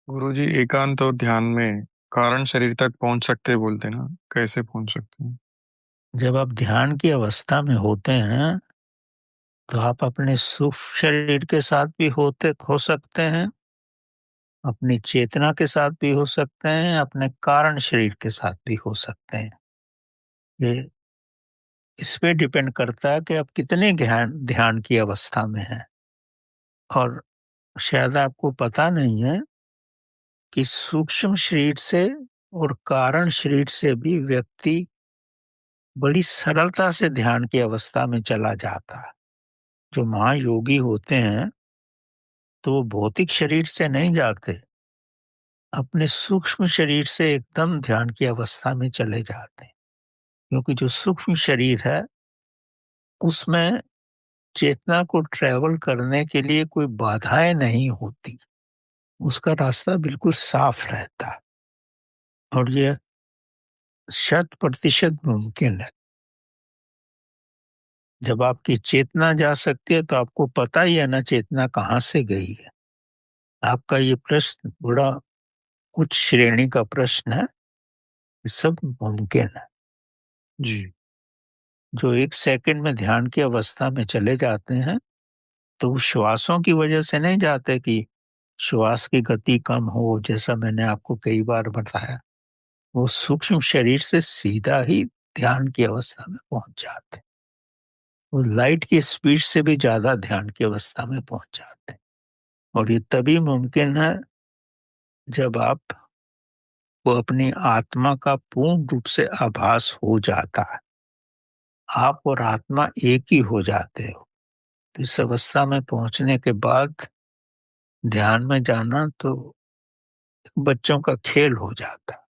गुरुजी एकांत और ध्यान में कारण शरीर तक पहुंच सकते बोलते ना, कैसे पहुंच सकते हैं? जब आप ध्यान की अवस्था में होते हैं तो आप अपने सूक्ष्म शरीर के साथ भी होते हो सकते हैं, अपनी चेतना के साथ भी हो सकते हैं, अपने कारण शरीर के साथ भी हो सकते हैं। ये इस पे डिपेंड करता है कि आप कितने ध्यान ध्यान की अवस्था में हैं। और शायद आपको पता नहीं है कि सूक्ष्म शरीर से और कारण शरीर से भी व्यक्ति बड़ी सरलता से ध्यान की अवस्था में चला जाता है। जो महायोगी होते हैं तो वो भौतिक शरीर से नहीं जाते, अपने सूक्ष्म शरीर से एकदम ध्यान की अवस्था में चले जाते हैं। क्योंकि जो सूक्ष्म शरीर है उसमें चेतना को ट्रैवल करने के लिए कोई बाधाएं नहीं होती, उसका रास्ता बिल्कुल साफ रहता है और ये 100% मुमकिन है। जब आपकी चेतना जा सकती है तो आपको पता ही है ना चेतना कहाँ से गई है। आपका ये प्रश्न बड़ा उच्च श्रेणी का प्रश्न है। ये सब मुमकिन है। जी। जो 1 सेकंड में ध्यान की अवस्था में चले जाते हैं तो वो श्वासों की वजह से नहीं जाते कि श्वास की गति कम हो, जैसा मैंने आपको कई बार बताया। वो सूक्ष्म शरीर से सीधा ही ध्यान की अवस्था में पहुंच जाते हैं। वो लाइट की स्पीड से भी ज्यादा ध्यान की अवस्था में पहुंच जाते हैं। और ये तभी मुमकिन है जब आप वो अपनी आत्मा का पूर्ण रूप से आभास हो जाता है। आप और आत्मा एक ही हो जाते हो। तो इस अवस्था में पहुंचने के बाद ध्यान में जाना तो बच्चों का खेल हो जाता है।